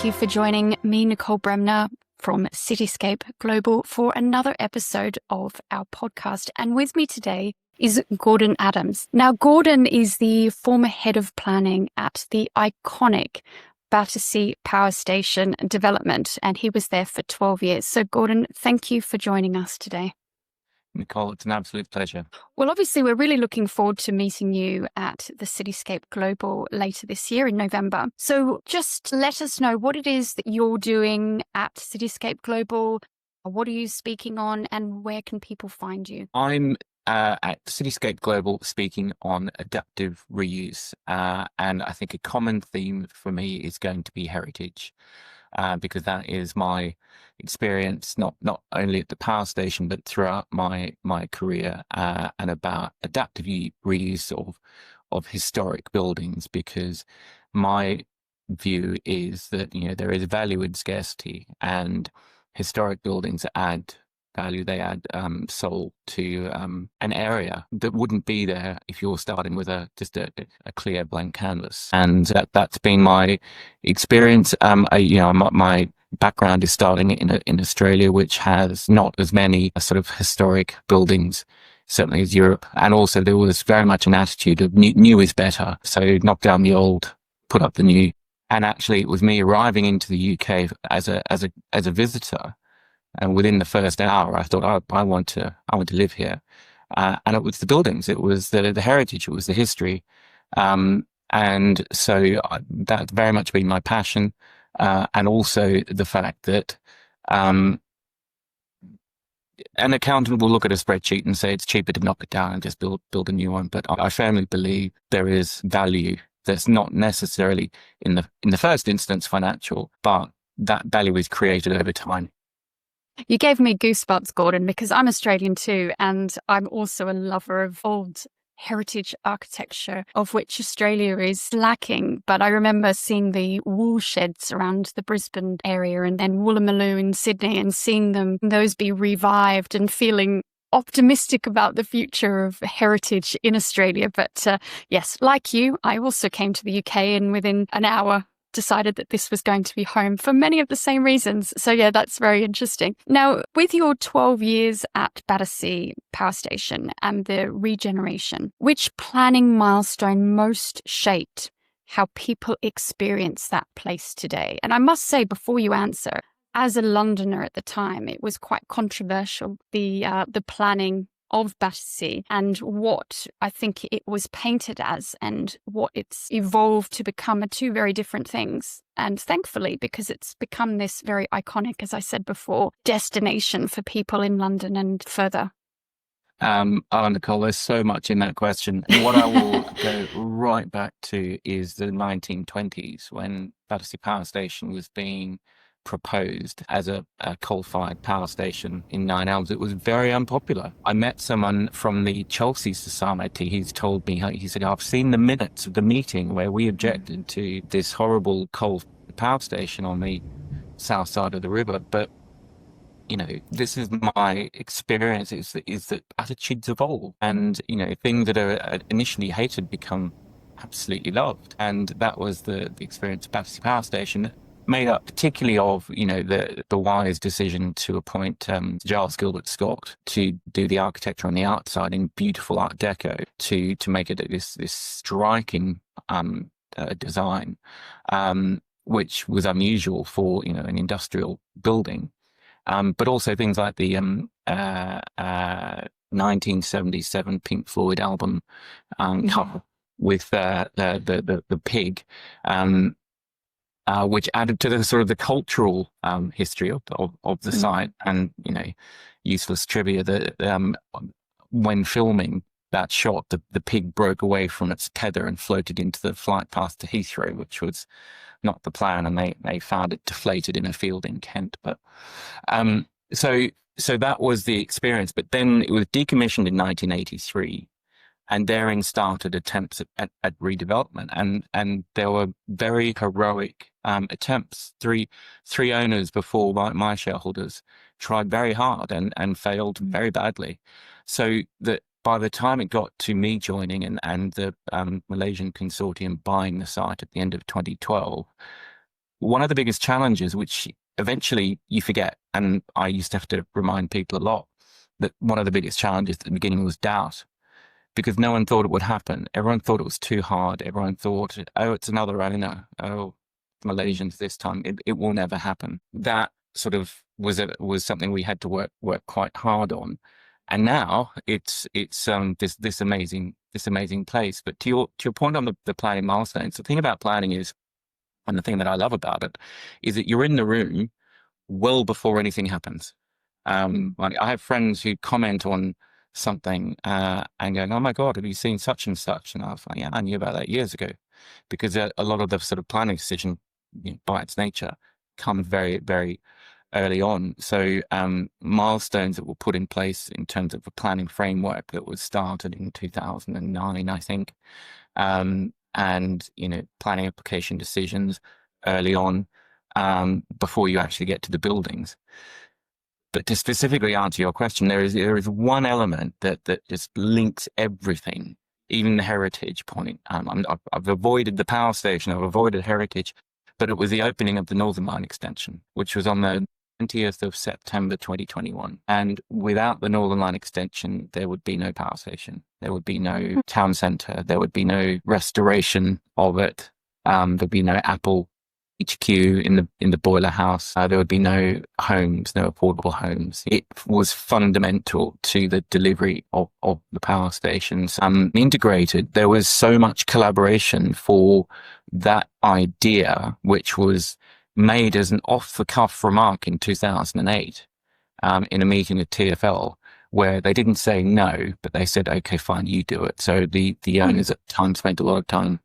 you for joining me, Nicole Bremner, from Cityscape Global for another episode of our podcast. And with me today is Gordon Adams. Now, Gordon is the former head of planning at the iconic Battersea Power Station development, and he was there for 12 years. So, Gordon, thank you for joining us today. Nicole, it's an absolute pleasure. Well, obviously, we're really looking forward to meeting you at the Cityscape Global later this year in November. So just let us know what it is that you're doing at Cityscape Global. What are you speaking on, and where can people find you? I'm at Cityscape Global speaking on adaptive reuse. And I think a common theme for me is going to be heritage. Because that is my experience, not only at the power station, but throughout my career, and about adaptive reuse of historic buildings, because my view is that, there is value in scarcity, and historic buildings add value. They add soul to an area that wouldn't be there if you're starting with just a clear blank canvas. And that's been my experience. My background is starting in Australia, which has not as many sort of historic buildings, certainly as Europe. And also there was very much an attitude of new is better. So knock down the old, put up the new. And actually it was me arriving into the UK as a visitor. And within the first hour, I thought, I want to live here. And it was the buildings, it was the heritage, it was the history. And so that's very much been my passion. And also the fact that an accountant will look at a spreadsheet and say it's cheaper to knock it down and just build a new one. But I firmly believe there is value that's not necessarily in the first instance financial, but that value is created over time. You gave me goosebumps, Gordon, because I'm Australian too, and I'm also a lover of old heritage architecture, of which Australia is lacking. But I remember seeing the wool sheds around the Brisbane area and then Woolloomooloo in Sydney, and seeing those be revived and feeling optimistic about the future of heritage in Australia. But yes, like you, I also came to the UK, and within an hour decided that this was going to be home for many of the same reasons. So yeah, that's very interesting. Now, with your 12 years at Battersea Power Station and the regeneration, which planning milestone most shaped how people experience that place today? And I must say, before you answer, as a Londoner at the time, it was quite controversial, the planning of Battersea and what I think it was painted as and what it's evolved to become are two very different things. And thankfully, because it's become this very iconic, as I said before, destination for people in London and further. Nicole, there's so much in that question. What I will go right back to is the 1920s, when Battersea Power Station was being proposed as a coal-fired power station in Nine Elms. It was very unpopular. I met someone from the Chelsea Society. He's told me, he said, I've seen the minutes of the meeting where we objected to this horrible coal power station on the south side of the river. But, this is my experience, is that attitudes evolve, and, things that are initially hated become absolutely loved. And that was the experience of Battersea Power Station, made up particularly of, the wise decision to appoint Giles Gilbert Scott to do the architecture on the outside in beautiful Art Deco to make it this striking design, which was unusual for an industrial building, but also things like the 1977 Pink Floyd album cover with the pig. Which added to the sort of the cultural history of the site. And useless trivia that when filming that shot, the pig broke away from its tether and floated into the flight path to Heathrow, which was not the plan, and they found it deflated in a field in Kent. But so that was the experience. But then it was decommissioned in 1983. And therein started attempts at redevelopment, and there were very heroic attempts. Three owners before my shareholders tried very hard and failed very badly. So that by the time it got to me joining and the Malaysian consortium buying the site at the end of 2012, one of the biggest challenges, which eventually you forget, and I used to have to remind people a lot, that one of the biggest challenges at the beginning was doubt, because no one thought it would happen. Everyone thought it was too hard. Everyone thought, oh, it's another owner. Oh, Malaysians this time. It will never happen. That sort of was something we had to work quite hard on. And now it's this amazing place. But to your point on the planning milestones, the thing about planning is, and the thing that I love about it, is that you're in the room well before anything happens. Like I have friends who comment on something and going, "Oh my God, have you seen such and such?" And I was like, "Yeah, I knew about that years ago," because a lot of the sort of planning decision, by its nature, comes very, very early on. So milestones that were put in place in terms of a planning framework that was started in 2009, I think, and planning application decisions early on before you actually get to the buildings. But to specifically answer your question, there is one element that just links everything, even the heritage point. I've avoided the power station, I've avoided heritage, but it was the opening of the Northern Line extension, which was on the 20th of September 2021. And without the Northern Line extension, there would be no power station, there would be no town centre, there would be no restoration of it, there'd be no Apple HQ in the boiler house. There would be no homes, no affordable homes. It was fundamental to the delivery of the power stations. Integrated, there was so much collaboration for that idea, which was made as an off-the-cuff remark in 2008 in a meeting with TfL, where they didn't say no, but they said, "Okay, fine, you do it." So the owners at the time spent a lot of time,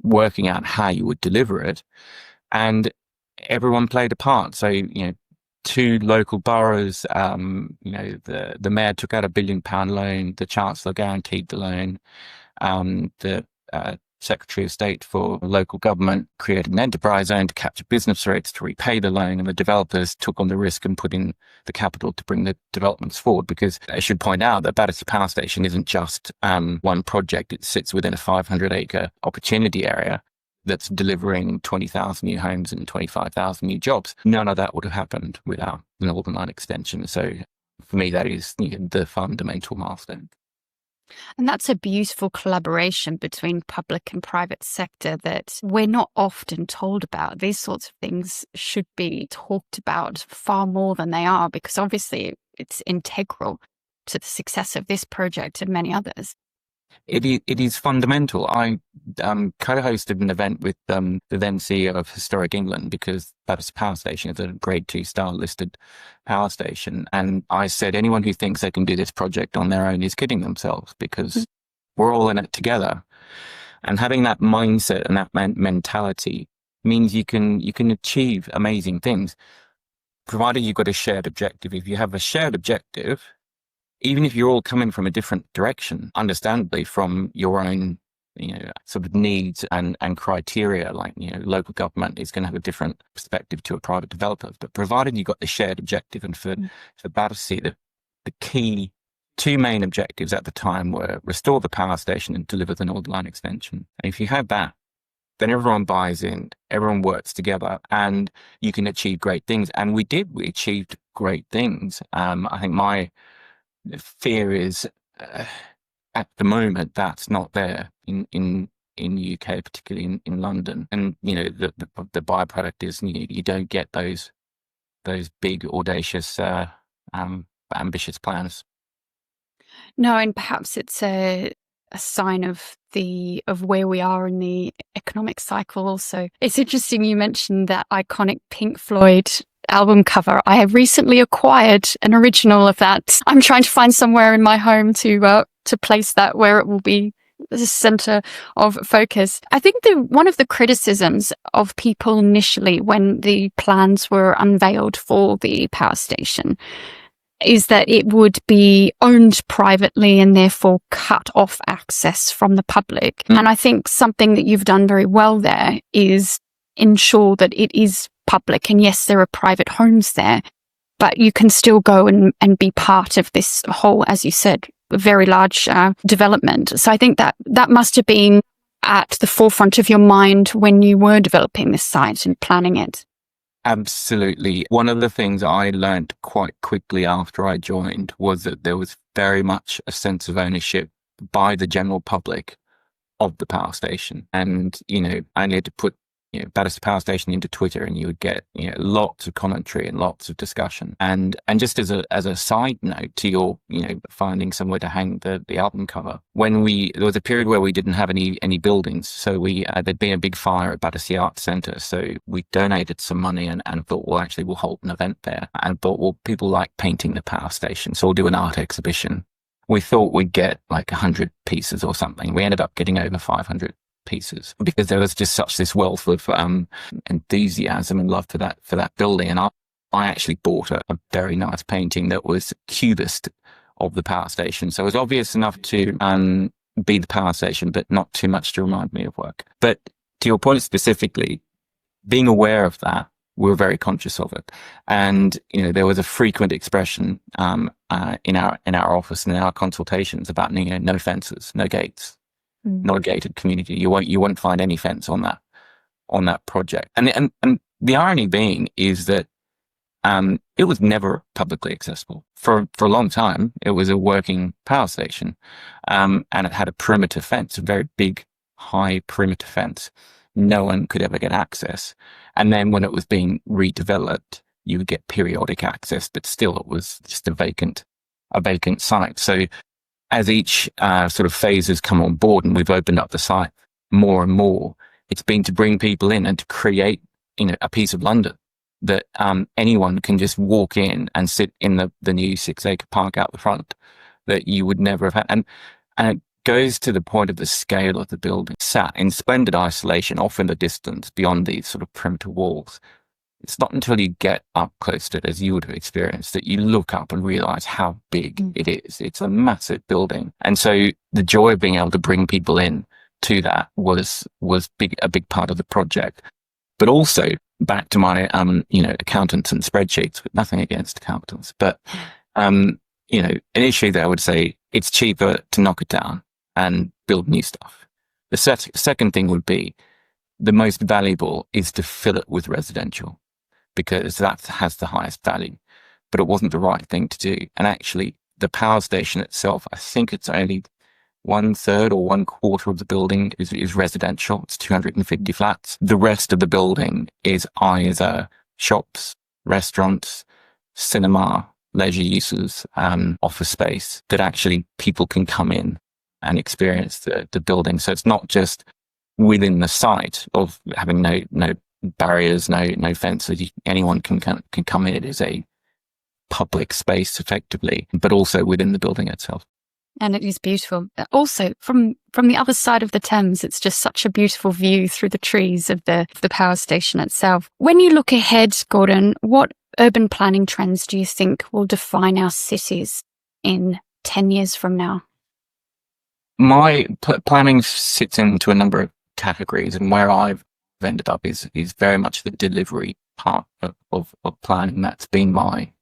working out how you would deliver it, and everyone played a part. So, two local boroughs, the mayor took out £1 billion loan, the chancellor guaranteed the loan, the Secretary of State for local government created an enterprise zone to capture business rates to repay the loan, and the developers took on the risk and put in the capital to bring the developments forward. Because I should point out that Battersea Power Station isn't just one project. It sits within a 500-acre opportunity area that's delivering 20,000 new homes and 25,000 new jobs. None of that would have happened without the Northern Line extension. So for me, that is the fundamental milestone. And that's a beautiful collaboration between public and private sector that we're not often told about. These sorts of things should be talked about far more than they are, because obviously it's integral to the success of this project and many others. It is fundamental. I co-hosted an event with the then CEO of Historic England, because Battersea Power Station is a Grade 2 star listed power station. And I said, anyone who thinks they can do this project on their own is kidding themselves, because we're all in it together. And having that mindset and that mentality means you can achieve amazing things, provided you've got a shared objective. If you have a shared objective, even if you're all coming from a different direction, understandably from your own, sort of needs and criteria, like, local government is going to have a different perspective to a private developer. But provided you've got the shared objective, and for Battersea, the key two main objectives at the time were restore the power station and deliver the Northern Line extension. And if you have that, then everyone buys in, everyone works together, and you can achieve great things. And we achieved great things. I think my fear is at the moment that's not there in the UK, particularly in London. And the byproduct is you don't get those big, audacious, ambitious plans. No, and perhaps it's a sign of where we are in the economic cycle also. It's interesting you mentioned that iconic Pink Floyd album cover. I have recently acquired an original of that. I'm trying to find somewhere in my home to place that where it will be the center of focus. I think one of the criticisms of people initially when the plans were unveiled for the power station is that it would be owned privately and therefore cut off access from the public. And I think something that you've done very well there is ensure that it is public. And yes, there are private homes there, but you can still go and be part of this whole, as you said, very large development. So I think that must have been at the forefront of your mind when you were developing this site and planning it? Absolutely. One of the things I learned quite quickly after I joined was that there was very much a sense of ownership by the general public of the power station. And, I needed to put, Battersea Power Station into Twitter, and you would get, lots of commentary and lots of discussion. And just as a side note to your, finding somewhere to hang the album cover, there was a period where we didn't have any buildings. So there'd been a big fire at Battersea Arts Centre. So we donated some money and thought, well, actually we'll hold an event there. And thought, well, people like painting the power station, so we'll do an art exhibition. We thought we'd get like 100 pieces or something. We ended up getting over 500 pieces because there was just such this wealth of enthusiasm and love for that building. And I actually bought a very nice painting that was cubist of the power station. So it was obvious enough to be the power station, but not too much to remind me of work. But to your point specifically, being aware of that, we were very conscious of it. And, there was a frequent expression in our office and in our consultations about, no fences, no gates, not a gated community. You won't find any fence on that project. And the irony being is that it was never publicly accessible. For a long time, it was a working power station, and it had a perimeter fence, a very big, high perimeter fence. No one could ever get access. And then when it was being redeveloped, you would get periodic access, but still it was just a vacant site. So as each sort of phase has come on board and we've opened up the site more and more, it's been to bring people in and to create, a piece of London that anyone can just walk in and sit in the new 6-acre park out the front that you would never have had. And it goes to the point of the scale of the building. Sat in splendid isolation, off in the distance, beyond these sort of perimeter walls. It's not until you get up close to it, as you would have experienced, that you look up and realize how big it is. It's a massive building. And so the joy of being able to bring people in to that was a big part of the project. But also back to my, accountants and spreadsheets, with nothing against accountants, but, an issue that I would say it's cheaper to knock it down and build new stuff. The second thing would be the most valuable is to fill it with residential, because that has the highest value. But it wasn't the right thing to do. And actually, the power station itself, I think it's only 1/3 or 1/4 of the building is residential. It's 250 flats. The rest of the building is either shops, restaurants, cinema, leisure uses, office space that actually people can come in and experience the building. So it's not just within the site of having no barriers, no fences. Anyone can come in. It is a public space effectively, but also within the building itself. And it is beautiful. Also, from the other side of the Thames, it's just such a beautiful view through the trees of the power station itself. When you look ahead, Gordon, what urban planning trends do you think will define our cities in 10 years from now? My planning sits into a number of categories, and where I've ended up is very much the delivery part of planning. That's been my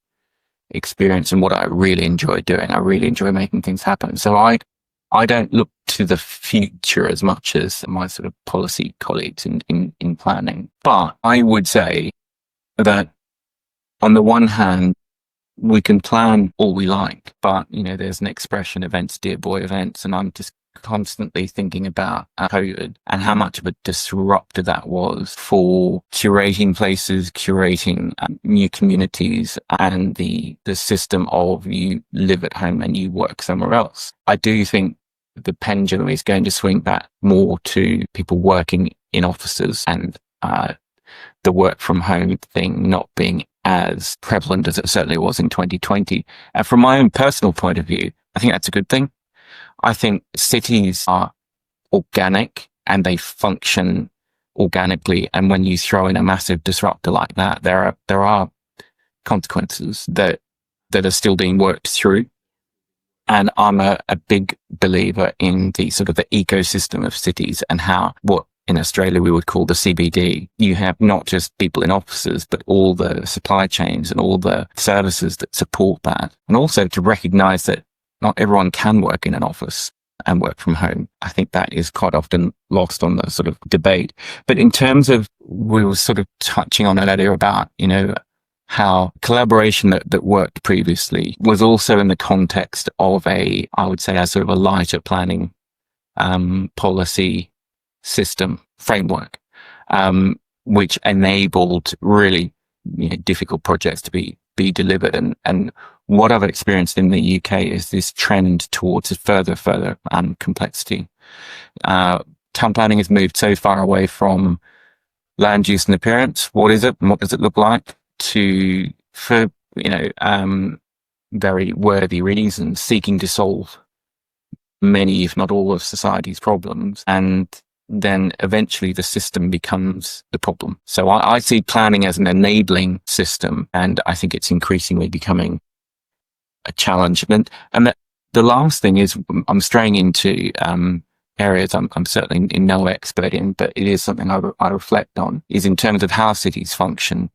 experience and what I really enjoy doing. I really enjoy making things happen. So I don't look to the future as much as my sort of policy colleagues in planning. But I would say that on the one hand, we can plan all we like, but there's an expression, events, dear boy, events, and I'm just constantly thinking about COVID and how much of a disruptor that was for curating places, curating new communities, and the system of you live at home and you work somewhere else. I do think the pendulum is going to swing back more to people working in offices and the work from home thing not being as prevalent as it certainly was in 2020. And from my own personal point of view, I think that's a good thing. I think cities are organic and they function organically. And when you throw in a massive disruptor like that, there are consequences that are still being worked through. And I'm a big believer in the sort of the ecosystem of cities and how what in Australia we would call the CBD. You have not just people in offices, but all the supply chains and all the services that support that. And also to recognize that not everyone can work in an office. and work from home. I think that is quite often lost on the sort of debate. But in terms of, we were sort of touching on it earlier about, how collaboration that worked previously was also in the context of I would say, a sort of a lighter planning policy system framework, which enabled really difficult projects to be delivered. And what I've experienced in the UK is this trend towards further complexity. Town planning has moved so far away from land use and appearance. What is it and what does it look like? To, for very worthy reasons, seeking to solve many, if not all, of society's problems. And then eventually the system becomes the problem. So I see planning as an enabling system, and I think it's increasingly becoming a challenge. And the last thing is, I'm straying into areas I'm certainly no expert in, but it is something I reflect on, is in terms of how cities function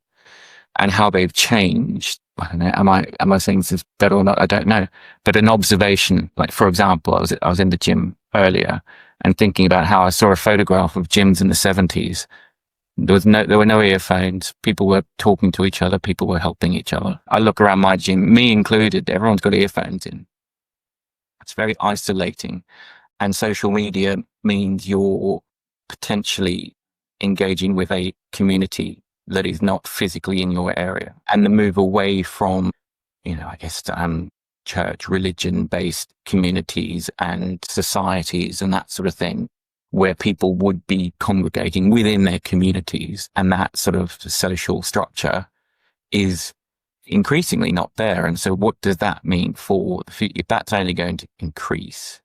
and how they've changed. I don't know. Am I saying this is better or not? I don't know. But an observation, like, for example, I was in the gym earlier and thinking about how I saw a photograph of gyms in the 70s. There were no earphones. People were talking to each other. People were helping each other. I look around my gym, me included, everyone's got earphones in. It's very isolating. And social media means you're potentially engaging with a community that is not physically in your area. And the move away from, I guess, church, religion-based communities and societies and that sort of thing, where people would be congregating within their communities, and that sort of social structure is increasingly not there. And so what does that mean for the future? If that's only going to increase,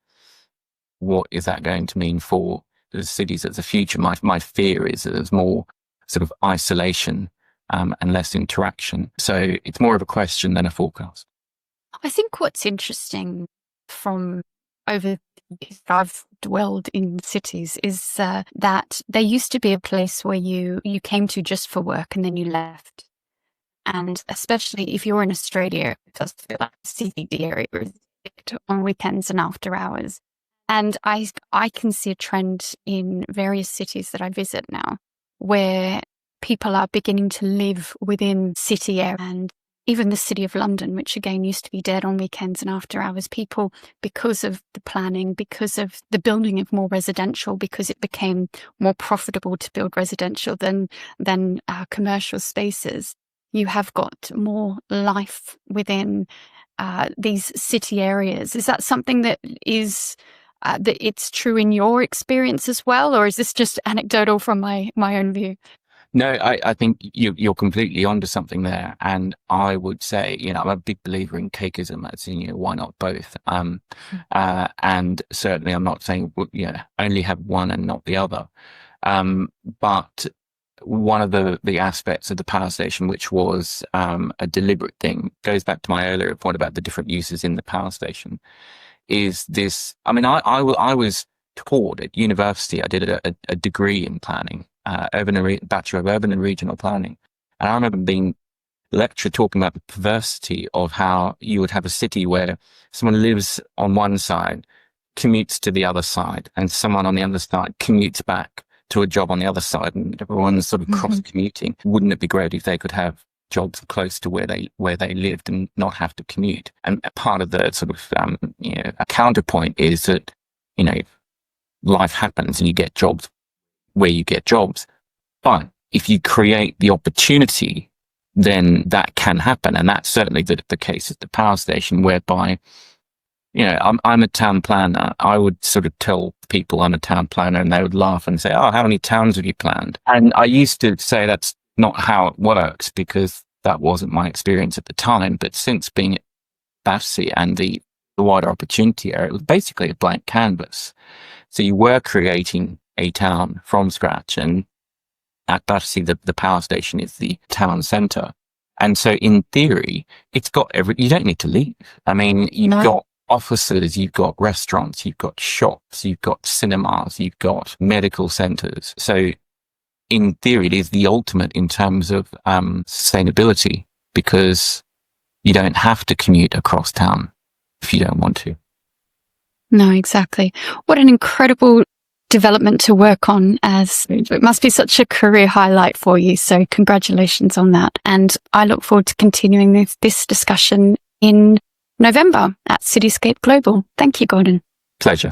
what is that going to mean for the cities of the future? My fear is that there's more sort of isolation and less interaction. So it's more of a question than a forecast. I think what's interesting from over I've dwelled in cities is that there used to be a place where you came to just for work and then you left. And especially if you're in Australia, it does feel like a CBD area on weekends and after hours. And I can see a trend in various cities that I visit now, where people are beginning to live within city areas. And even the City of London, which again used to be dead on weekends and after hours, people, because of the planning, because of the building of more residential, because it became more profitable to build residential than commercial spaces, you have got more life within these city areas. Is that something that is that it's true in your experience as well, or is this just anecdotal from my own view? No, I think you're completely onto something there. And I would say, I'm a big believer in cakeism. As in, why not both? And certainly I'm not saying, only have one and not the other. But one of the aspects of the power station, which was a deliberate thing, goes back to my earlier point about the different uses in the power station, is this. I mean, I was taught at university, I did a degree in planning, Bachelor of Urban and Regional Planning. And I remember being lectured talking about the perversity of how you would have a city where someone lives on one side, commutes to the other side, and someone on the other side commutes back to a job on the other side, and everyone's sort of cross commuting. Wouldn't it be great if they could have jobs close to where they lived and not have to commute? And part of the sort of a counterpoint is that life happens and you get jobs where you get jobs. But if you create the opportunity, then that can happen. And that's certainly the case at the power station, whereby, I'm a town planner. I would sort of tell people I'm a town planner and they would laugh and say, oh, how many towns have you planned? And I used to say that's not how it works, because that wasn't my experience at the time. But since being at Battersea and the wider opportunity area, it was basically a blank canvas. So you were creating a town from scratch, and at Battersea, the power station is the town centre. And so in theory, it's got you don't need to leave. I mean, you've got offices, you've got restaurants, you've got shops, you've got cinemas, you've got medical centres. So in theory, it is the ultimate in terms of sustainability, because you don't have to commute across town if you don't want to. No, exactly. What an incredible development to work on, as it must be such a career highlight for you. So congratulations on that. And I look forward to continuing this discussion in November at Cityscape Global. Thank you, Gordon. Pleasure.